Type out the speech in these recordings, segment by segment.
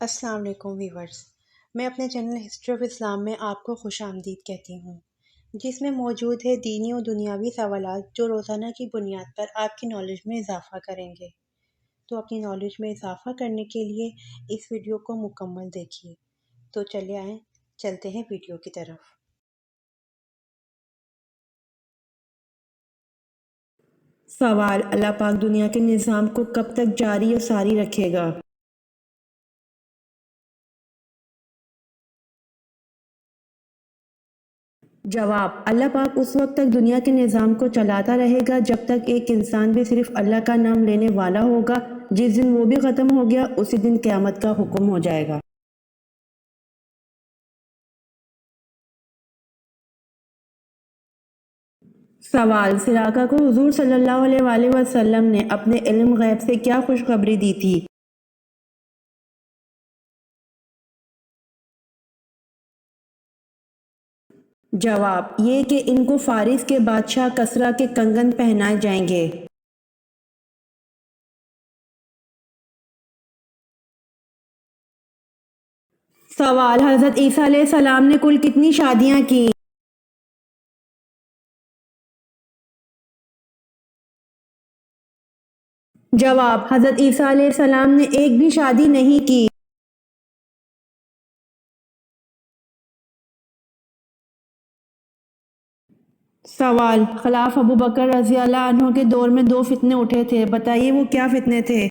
السلام علیکم ویورز، میں اپنے چینل ہسٹری آف اسلام میں آپ کو خوش آمدید کہتی ہوں، جس میں موجود ہے دینی و دنیاوی سوالات جو روزانہ کی بنیاد پر آپ کی نالج میں اضافہ کریں گے۔ تو اپنی نالج میں اضافہ کرنے کے لیے اس ویڈیو کو مکمل دیکھیے۔ تو چلے آئیں، چلتے ہیں ویڈیو کی طرف۔ سوال: اللہ پاک دنیا کے نظام کو کب تک جاری و ساری رکھے گا؟ جواب: اللہ پاک اس وقت تک دنیا کے نظام کو چلاتا رہے گا جب تک ایک انسان بھی صرف اللہ کا نام لینے والا ہوگا۔ جس دن وہ بھی ختم ہو گیا اسی دن قیامت کا حکم ہو جائے گا۔ سوال: سراقہ کو حضور صلی اللہ علیہ وآلہ وسلم نے اپنے علم غیب سے کیا خوشخبری دی تھی؟ جواب: یہ کہ ان کو فارس کے بادشاہ کسریٰ کے کنگن پہنائے جائیں گے۔ سوال: حضرت عیسیٰ علیہ السلام نے کل کتنی شادیاں کی؟ جواب: حضرت عیسیٰ علیہ السلام نے ایک بھی شادی نہیں کی۔ سوال: خلاف ابوبکر رضی اللہ عنہ کے دور میں دو فتنے اٹھے تھے، بتائیے وہ کیا فتنے تھے؟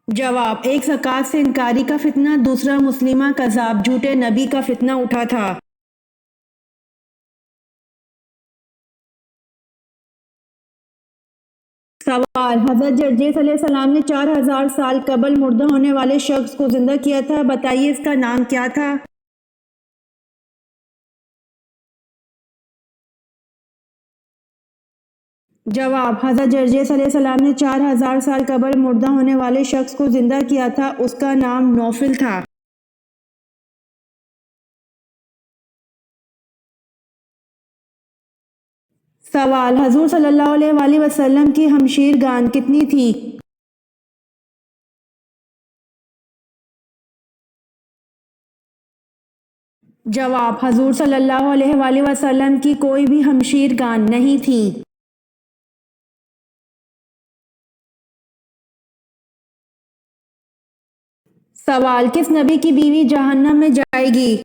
جواب: ایک زکوٰۃ سے انکاری کا فتنہ، دوسرا مسلمہ کذاب جھوٹے نبی کا فتنہ اٹھا تھا۔ سوال: حضرت جرجیس علیہ السلام نے 4000 سال قبل مردہ ہونے والے شخص کو زندہ کیا تھا، بتائیے اس کا نام کیا تھا؟ جواب: حضرت جرجیس علیہ السلام نے 4000 سال قبل مردہ ہونے والے شخص کو زندہ کیا تھا، اس کا نام نوفل تھا۔ سوال: حضور صلی اللہ علیہ وآلہ وسلم کی ہمشیر گان کتنی تھی؟ جواب: حضور صلی اللہ علیہ وآلہ وسلم کی کوئی بھی ہمشیر گان نہیں تھی۔ سوال: کس نبی کی بیوی جہنم میں جائے گی؟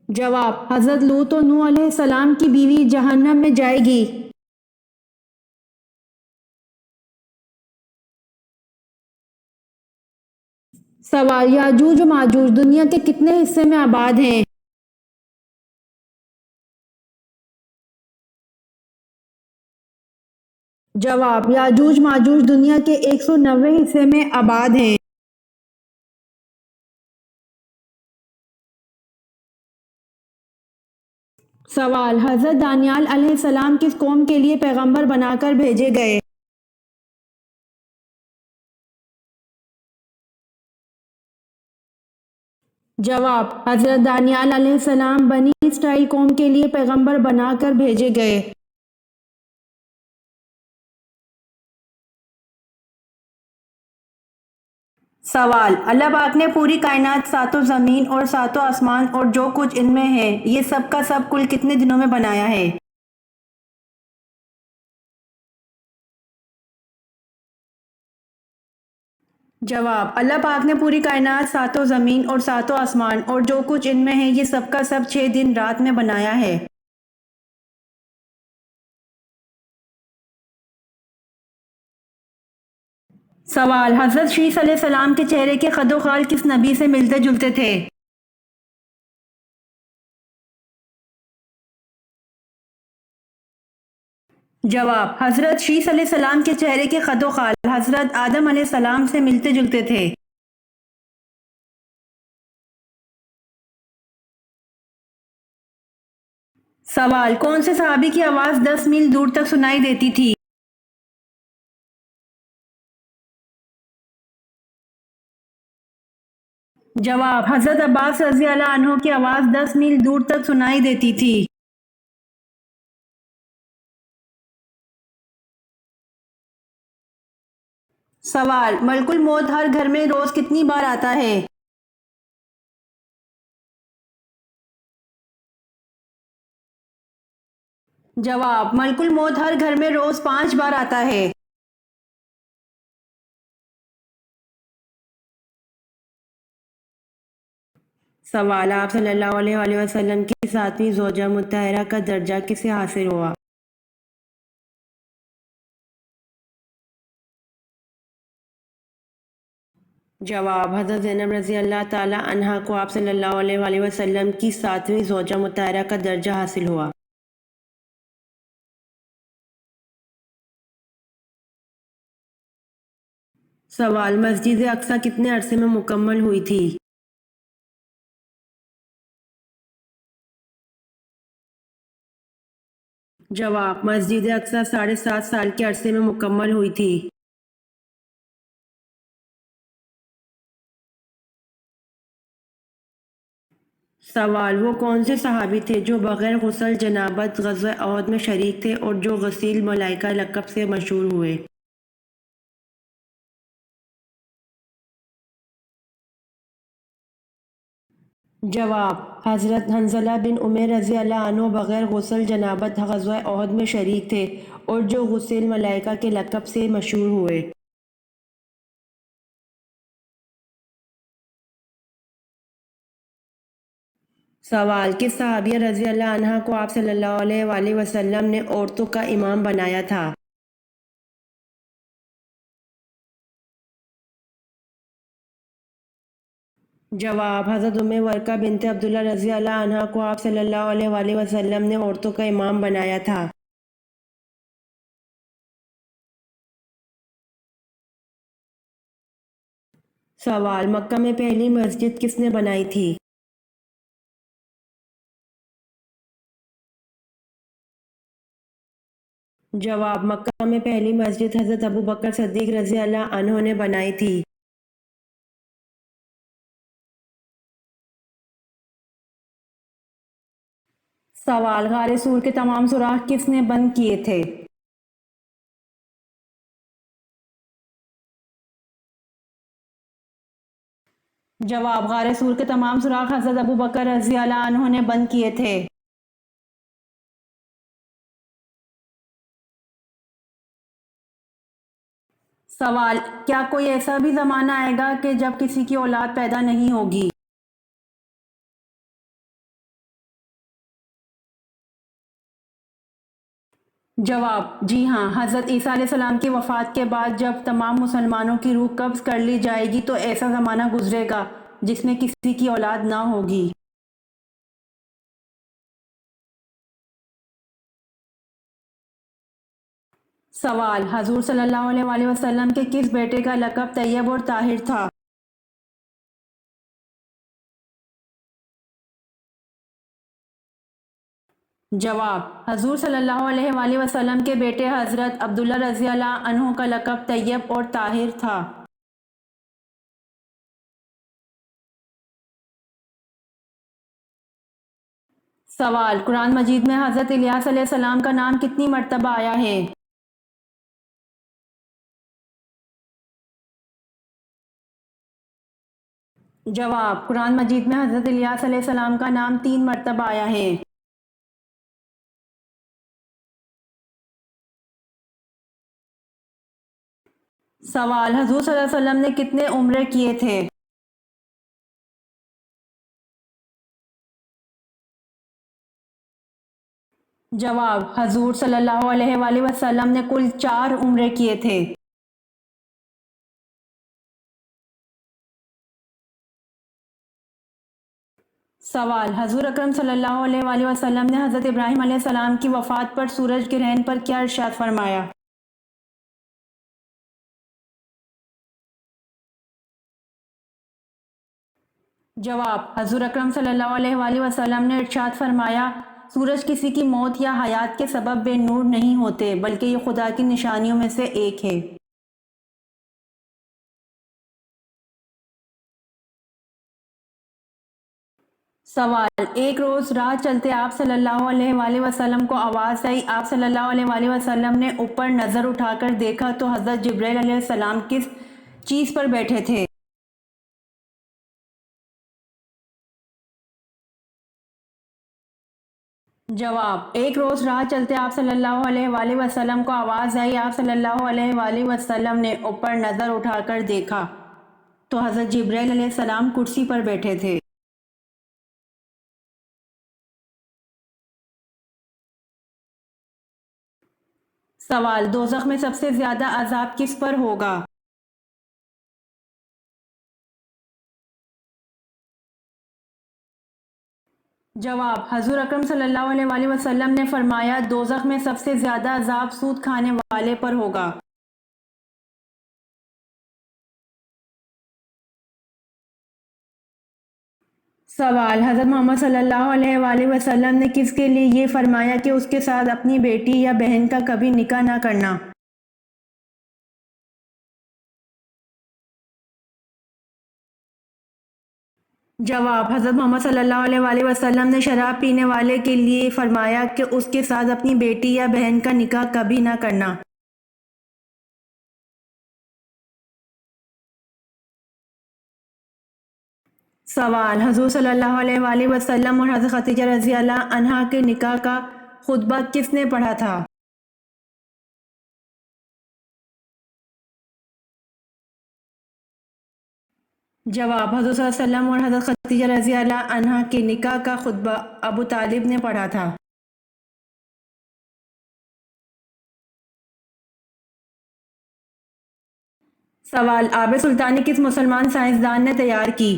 جواب: حضرت لوط و نوح علیہ السلام کی بیوی جہنم میں جائے گی۔ سوال: یاجوج و ماجوج دنیا کے کتنے حصے میں آباد ہیں؟ جواب: یاجوج ماجوج دنیا کے 190 حصے میں آباد ہیں۔ سوال: حضرت دانیال علیہ السلام کس قوم کے لیے پیغمبر بنا کر بھیجے گئے؟ جواب: حضرت دانیال علیہ السلام بنی اسرائیل قوم کے لیے پیغمبر بنا کر بھیجے گئے۔ سوال: اللہ پاک نے پوری کائنات، ساتوں زمین اور ساتوں آسمان اور جو کچھ ان میں ہے، یہ سب کا سب کل کتنے دنوں میں بنایا ہے؟ جواب: اللہ پاک نے پوری کائنات، ساتوں زمین اور ساتوں آسمان اور جو کچھ ان میں ہے، یہ سب کا سب 6 دن رات میں بنایا ہے۔ سوال: حضرت شیس علیہ السلام کے چہرے کے خد و خال کس نبی سے ملتے جلتے تھے؟ جواب: حضرت شیس علیہ السلام کے چہرے کے خد و خال حضرت آدم علیہ السلام سے ملتے جلتے تھے۔ سوال: کون سے صحابی کی آواز 10 میل دور تک سنائی دیتی تھی؟ جواب: حضرت عباس رضی اللہ عنہ کی آواز 10 میل دور تک سنائی دیتی تھی۔ سوال: ملک الموت ہر گھر میں روز کتنی بار آتا ہے؟ جواب: ملک الموت ہر گھر میں روز 5 بار آتا ہے۔ سوال: آپ صلی اللہ علیہ وآلہ وسلم کی 7ویں زوجہ مطہرہ کا درجہ کسے حاصل ہوا؟ جواب: حضرت زینب رضی اللہ تعالی عنہا کو آپ صلی اللہ علیہ وآلہ وسلم کی 7ویں زوجہ مطہرہ کا درجہ حاصل ہوا۔ سوال: مسجد اقصی کتنے عرصے میں مکمل ہوئی تھی؟ جواب: مسجد اقصی 7.5 سال کے عرصے میں مکمل ہوئی تھی۔ سوال: وہ کون سے صحابی تھے جو بغیر غسل جنابت غزوہ احد میں شریک تھے اور جو غسیل ملائکہ لقب سے مشہور ہوئے؟ جواب: حضرت حنظلہ بن عمیر رضی اللہ عنہ بغیر غسل جنابت غزوہ احد میں شریک تھے اور جو غسیل ملائکہ کے لقب سے مشہور ہوئے۔ سوال: کس صحابیہ رضی اللہ عنہا کو آپ صلی اللہ علیہ وآلہ وسلم نے عورتوں کا امام بنایا تھا؟ جواب: حضرت ام ورقہ بنت عبداللہ رضی اللہ عنہا کو آپ صلی اللہ علیہ وآلہ وسلم نے عورتوں کا امام بنایا تھا۔ سوال: مکہ میں پہلی مسجد کس نے بنائی تھی؟ جواب: مکہ میں پہلی مسجد حضرت ابوبکر صدیق رضی اللہ عنہ نے بنائی تھی۔ سوال: غار سور کے تمام سوراخ کس نے بند کیے تھے؟ جواب: غار سور کے تمام سوراخ حضرت ابوبکر رضی اللہ عنہ نے بند کیے تھے۔ سوال: کیا کوئی ایسا بھی زمانہ آئے گا کہ جب کسی کی اولاد پیدا نہیں ہوگی؟ جواب: جی ہاں، حضرت عیسیٰ علیہ السلام کی وفات کے بعد جب تمام مسلمانوں کی روح قبض کر لی جائے گی تو ایسا زمانہ گزرے گا جس میں کسی کی اولاد نہ ہوگی۔ سوال: حضور صلی اللہ علیہ وآلہ وسلم کے کس بیٹے کا لقب طیب اور طاہر تھا؟ جواب: حضور صلی اللہ علیہ وآلہ وسلم کے بیٹے حضرت عبداللہ رضی اللہ عنہ کا لقب طیب اور طاہر تھا۔ سوال: قرآن مجید میں حضرت الیاس علیہ السلام کا نام کتنی مرتبہ آیا ہے؟ جواب: قرآن مجید میں حضرت الیاس علیہ السلام کا نام 3 مرتبہ آیا ہے۔ سوال: حضور صلی اللہ علیہ وسلم نے کتنے عمرے کیے تھے؟ جواب: حضور صلی اللہ علیہ وآلہ وسلم نے کل 4 عمرے کیے تھے۔ سوال: حضور اکرم صلی اللہ علیہ وآلہ وسلم نے حضرت ابراہیم علیہ السلام کی وفات پر سورج گرہن پر کیا ارشاد فرمایا؟ جواب: حضور اکرم صلی اللہ علیہ وآلہ وسلم نے ارشاد فرمایا، سورج کسی کی موت یا حیات کے سبب بے نور نہیں ہوتے بلکہ یہ خدا کی نشانیوں میں سے ایک ہے۔ سوال: ایک روز راہ چلتے آپ صلی اللہ علیہ وآلہ وسلم کو آواز آئی۔ آپ صلی اللہ علیہ وآلہ وسلم نے اوپر نظر اٹھا کر دیکھا تو حضرت جبرائیل علیہ السلام کس چیز پر بیٹھے تھے؟ جواب: ایک روز راہ چلتے آپ صلی اللہ علیہ وآلہ وسلم کو آواز آئی۔ آپ صلی اللہ علیہ وآلہ وسلم نے اوپر نظر اٹھا کر دیکھا تو حضرت جبرائیل علیہ السلام کرسی پر بیٹھے تھے۔ سوال: دوزخ میں سب سے زیادہ عذاب کس پر ہوگا؟ جواب: حضور اکرم صلی اللہ علیہ وآلہ وسلم نے فرمایا، دوزخ میں سب سے زیادہ عذاب سود کھانے والے پر ہوگا۔ سوال: حضرت محمد صلی اللہ علیہ وآلہ وسلم نے کس کے لیے یہ فرمایا کہ اس کے ساتھ اپنی بیٹی یا بہن کا کبھی نکاح نہ کرنا؟ جواب: حضرت محمد صلی اللہ علیہ وآلہ وسلم نے شراب پینے والے کے لیے فرمایا کہ اس کے ساتھ اپنی بیٹی یا بہن کا نکاح کبھی نہ کرنا۔ سوال: حضور صلی اللہ علیہ وآلہ وسلم اور حضرت خدیجہ رضی اللہ عنہا کے نکاح کا خطبہ کس نے پڑھا تھا؟ جواب: حضور صلی اللہ علیہ وسلم اور حضرت خدیجہ رضی اللہ عنہا کے نکاح کا خطبہ ابو طالب نے پڑھا تھا۔ سوال: آب سلطانی کس مسلمان سائنسدان نے تیار کی؟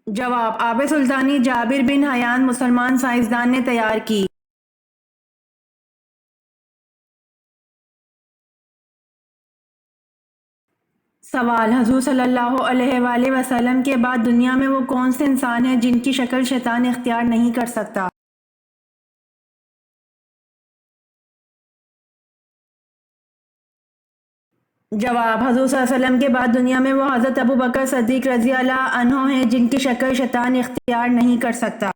جواب: آب سلطانی جابر بن حیان مسلمان سائنسدان نے تیار کی۔ سوال: حضور صلی اللہ علیہ وآلہ وسلم کے بعد دنیا میں وہ کون سے انسان ہیں جن کی شکل شیطان اختیار نہیں کر سکتا؟ جواب: حضور صلی اللہ علیہ وسلم کے بعد دنیا میں وہ حضرت ابو بکر صدیق رضی اللہ عنہ ہیں جن کی شکل شیطان اختیار نہیں کر سکتا۔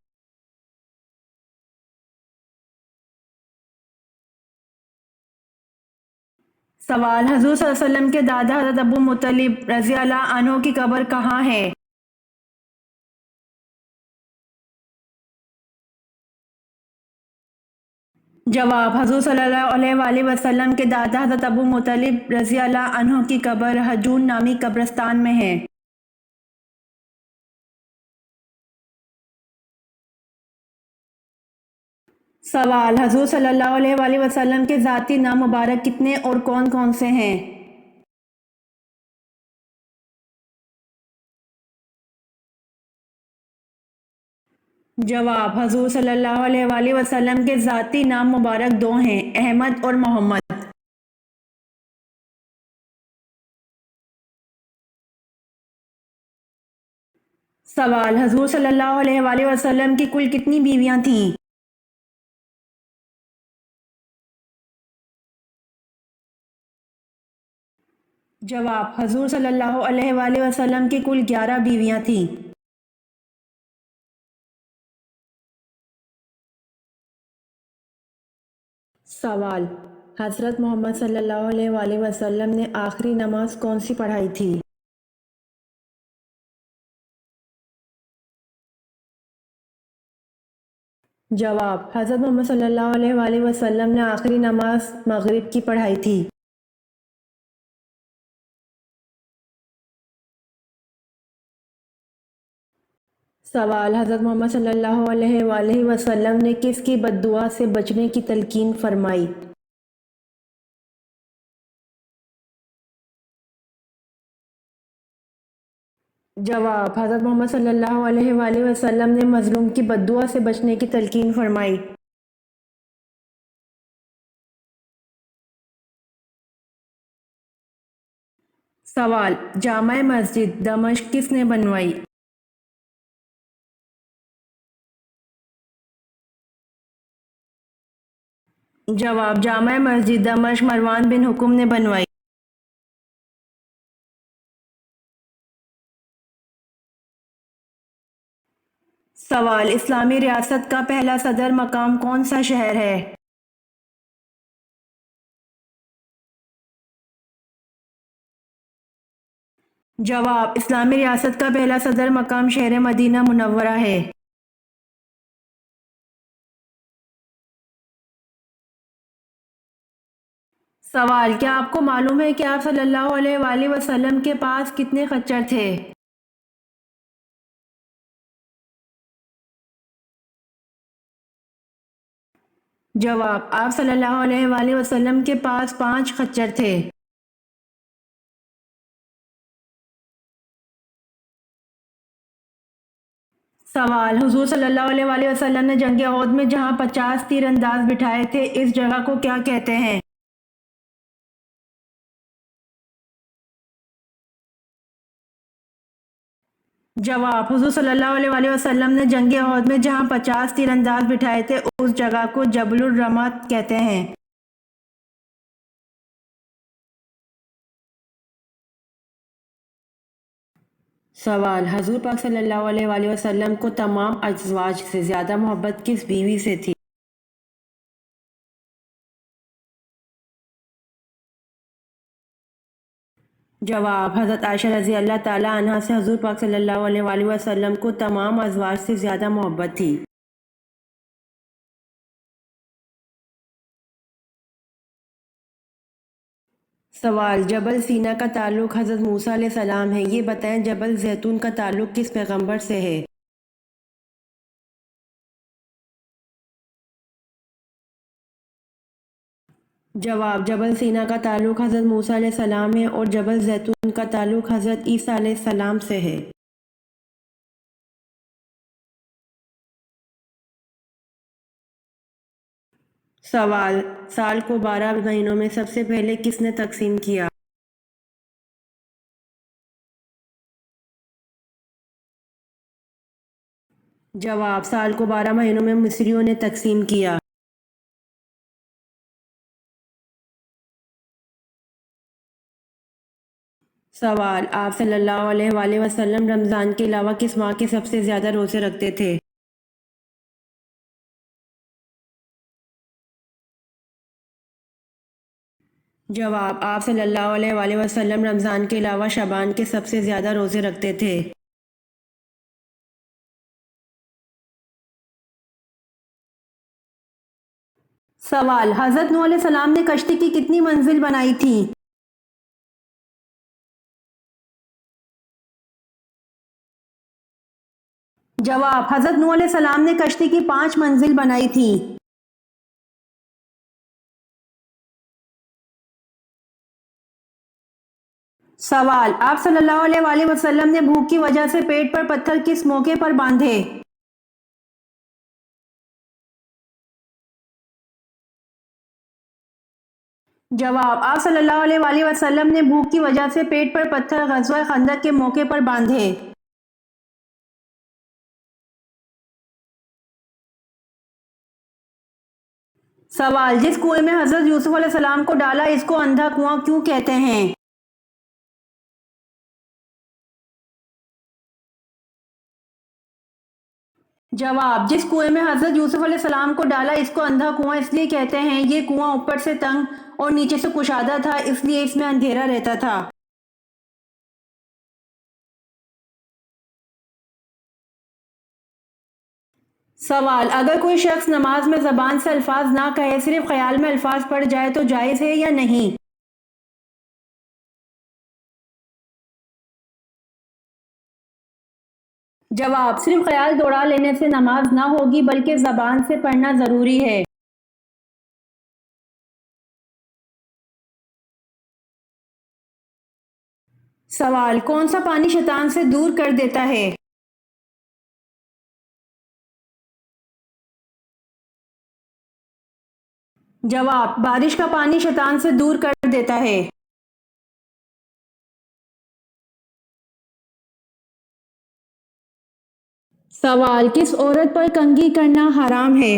سوال: حضور صلی اللہ علیہ وسلم کے دادا حضرت ابو مطلب رضی اللہ عنہ کی قبر کہاں ہے؟ جواب: حضور صلی اللہ علیہ وآلہ وسلم کے دادا حضرت ابو مطلب رضی اللہ عنہ کی قبر حجون نامی قبرستان میں ہے۔ سوال: حضور صلی اللہ علیہ وآلہ وسلم کے ذاتی نام مبارک کتنے اور کون کون سے ہیں؟ جواب: حضور صلی اللہ علیہ وآلہ وسلم کے ذاتی نام مبارک دو ہیں، احمد اور محمد۔ سوال: حضور صلی اللہ علیہ وآلہ وسلم کی کل کتنی بیویاں تھیں؟ جواب: حضور صلی اللہ علیہ وآلہ وسلم کی کل 11 بیویاں تھیں۔ سوال: حضرت محمد صلی اللہ علیہ وآلہ وسلم نے آخری نماز کون سی پڑھائی تھی؟ جواب: حضرت محمد صلی اللہ علیہ وآلہ وسلم نے آخری نماز مغرب کی پڑھائی تھی۔ سوال: حضرت محمد صلی اللہ علیہ وآلہ وسلم نے کس کی بد دعا سے بچنے کی تلقین فرمائی؟ جواب: حضرت محمد صلی اللہ علیہ وآلہ وسلم نے مظلوم کی بد دعا سے بچنے کی تلقین فرمائی۔ سوال: جامع مسجد دمشق کس نے بنوائی؟ جواب: جامع مسجد دمشق مروان بن حکم نے بنوائی۔ سوال: اسلامی ریاست کا پہلا صدر مقام کون سا شہر ہے؟ جواب: اسلامی ریاست کا پہلا صدر مقام شہر مدینہ منورہ ہے۔ سوال: کیا آپ کو معلوم ہے کہ آپ صلی اللہ علیہ وآلہ وسلم کے پاس کتنے خچر تھے؟ جواب: آپ صلی اللہ علیہ وآلہ وسلم کے پاس 5 خچر تھے۔ سوال: حضور صلی اللہ علیہ وآلہ وسلم نے جنگ احد میں جہاں 50 تیر انداز بٹھائے تھے اس جگہ کو کیا کہتے ہیں؟ جواب: حضور صلی اللہ علیہ وآلہ وسلم نے جنگ احد میں جہاں 50 تیر انداز بٹھائے تھے اس جگہ کو جبل الرمات کہتے ہیں۔ سوال: حضور پاک صلی اللہ علیہ وآلہ وسلم کو تمام ازواج سے زیادہ محبت کس بیوی سے تھی؟ جواب: حضرت عائشہ رضی اللہ تعالی عنہا سے حضور پاک صلی اللہ علیہ وآلہ وسلم کو تمام ازواج سے زیادہ محبت تھی۔ سوال: جبل سینا کا تعلق حضرت موسیٰ علیہ السلام ہے، یہ بتائیں جبل زیتون کا تعلق کس پیغمبر سے ہے؟ جواب: جبل سینا کا تعلق حضرت موسیٰ علیہ السلام ہے اور جبل زیتون کا تعلق حضرت عیسیٰ علیہ السلام سے ہے۔ سوال: سال کو 12 مہینوں میں سب سے پہلے کس نے تقسیم کیا؟ جواب: سال کو 12 مہینوں میں مصریوں نے تقسیم کیا۔ سوال: آپ صلی اللہ علیہ وآلہ وسلم رمضان کے علاوہ کس ماہ کے سب سے زیادہ روزے رکھتے تھے؟ جواب: آپ صلی اللہ علیہ وآلہ وسلم رمضان کے علاوہ شعبان کے سب سے زیادہ روزے رکھتے تھے۔ سوال: حضرت نوح علیہ السلام نے کشتی کی کتنی منزل بنائی تھی؟ جواب: حضرت نوح علیہ السلام نے کشتی کی 5 منزل بنائی تھی۔ سوال: آپ صلی اللہ علیہ وآلہ وسلم نے بھوک کی وجہ سے پیٹ پر پتھر کس موقع پر باندھے؟ جواب: آپ صلی اللہ علیہ وآلہ وسلم نے بھوک کی وجہ سے پیٹ پر پتھر غزوہ خندق کے موقع پر باندھے۔ سوال: جس کنویں میں حضرت یوسف علیہ السلام کو ڈالا اس کو اندھا کنواں کیوں کہتے ہیں؟ جواب: جس کنویں میں حضرت یوسف علیہ السلام کو ڈالا اس کو اندھا کنواں اس لیے کہتے ہیں، یہ کنواں اوپر سے تنگ اور نیچے سے کشادہ تھا اس لیے اس میں اندھیرا رہتا تھا۔ سوال: اگر کوئی شخص نماز میں زبان سے الفاظ نہ کہے صرف خیال میں الفاظ پڑھ جائے تو جائز ہے یا نہیں؟ جواب: صرف خیال دوڑا لینے سے نماز نہ ہوگی بلکہ زبان سے پڑھنا ضروری ہے۔ سوال: کون سا پانی شیطان سے دور کر دیتا ہے؟ جواب: بارش کا پانی شیطان سے دور کر دیتا ہے۔ سوال: کس عورت پر کنگھی کرنا حرام ہے؟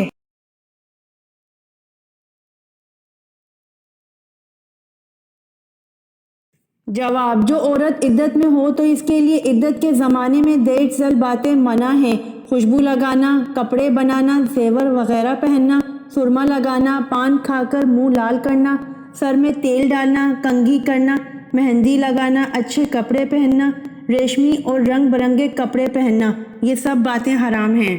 جواب: جو عورت عدت میں ہو تو اس کے لیے عدت کے زمانے میں دیڑھ ذل باتیں منع ہیں، خوشبو لگانا، کپڑے بنانا، زیور وغیرہ پہننا، سرما لگانا، پان کھا کر منہ لال کرنا، سر میں تیل ڈالنا، کنگھی کرنا، مہندی لگانا، اچھے کپڑے پہننا، ریشمی اور رنگ برنگے کپڑے پہننا، یہ سب باتیں حرام ہیں۔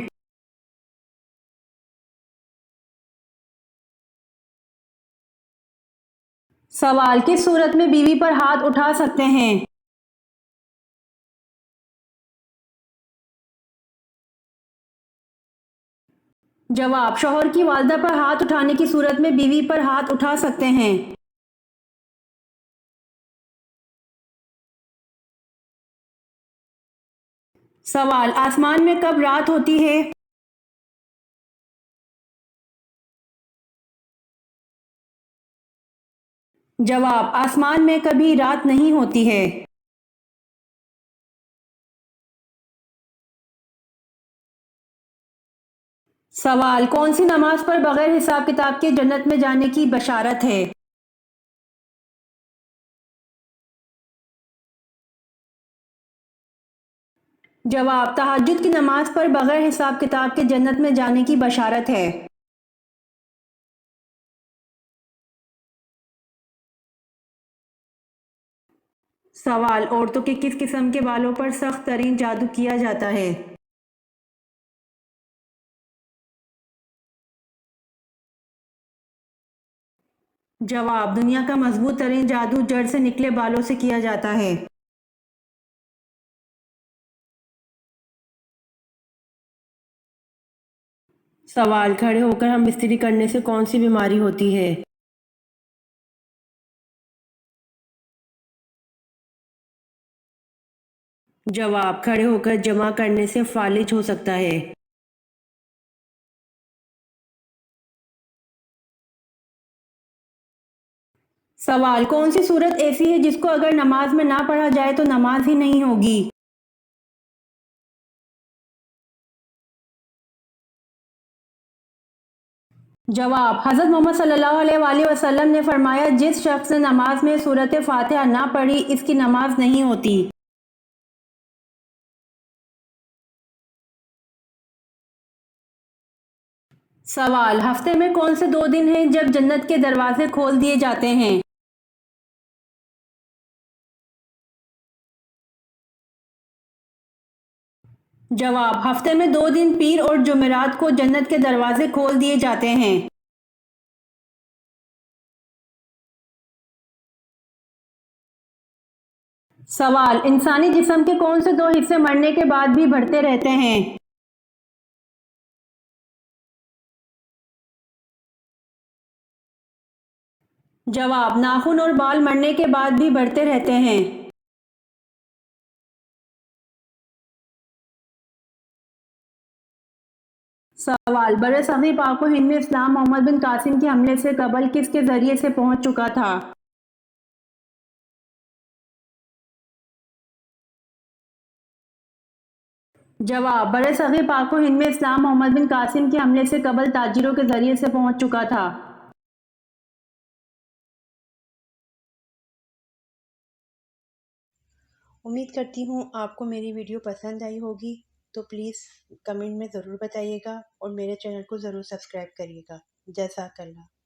سوال: کس صورت میں بیوی پر ہاتھ اٹھا سکتے ہیں؟ جواب: شوہر کی والدہ پر ہاتھ اٹھانے کی صورت میں بیوی پر ہاتھ اٹھا سکتے ہیں۔ سوال: آسمان میں کب رات ہوتی ہے؟ جواب: آسمان میں کبھی رات نہیں ہوتی ہے۔ سوال: کون سی نماز پر بغیر حساب کتاب کے جنت میں جانے کی بشارت ہے؟ جواب: تہجد کی نماز پر بغیر حساب کتاب کے جنت میں جانے کی بشارت ہے۔ سوال: عورتوں کے کس قسم کے بالوں پر سخت ترین جادو کیا جاتا ہے؟ جواب: دنیا کا مضبوط ترین جادو جڑ سے نکلے بالوں سے کیا جاتا ہے۔ سوال: کھڑے ہو کر ہم بستری کرنے سے کون سی بیماری ہوتی ہے؟ جواب: کھڑے ہو کر جمع کرنے سے فالج ہو سکتا ہے۔ سوال: کون سی صورت ایسی ہے جس کو اگر نماز میں نہ پڑھا جائے تو نماز ہی نہیں ہوگی؟ جواب: حضرت محمد صلی اللہ علیہ وآلہ وسلم نے فرمایا، جس شخص نے نماز میں سورۃ فاتحہ نہ پڑھی اس کی نماز نہیں ہوتی۔ سوال: ہفتے میں کون سے 2 دن ہیں جب جنت کے دروازے کھول دیے جاتے ہیں؟ جواب: ہفتے میں 2 دن پیر اور جمعرات کو جنت کے دروازے کھول دیے جاتے ہیں۔ سوال: انسانی جسم کے کون سے 2 حصے مرنے کے بعد بھی بڑھتے رہتے ہیں؟ جواب: ناخن اور بال مرنے کے بعد بھی بڑھتے رہتے ہیں۔ سوال: برصغیر پاک و ہند میں اسلام محمد بن قاسم کے حملے سے قبل کس کے ذریعے سے پہنچ چکا تھا؟ جواب: برصغیر پاک و ہند میں اسلام محمد بن قاسم کے حملے سے قبل تاجروں کے ذریعے سے پہنچ چکا تھا۔ امید کرتی ہوں آپ کو میری ویڈیو پسند آئی ہوگی، تو پلیز کمنٹ میں ضرور بتائیے گا اور میرے چینل کو ضرور سبسکرائب کریے گا۔ جزاک اللہ۔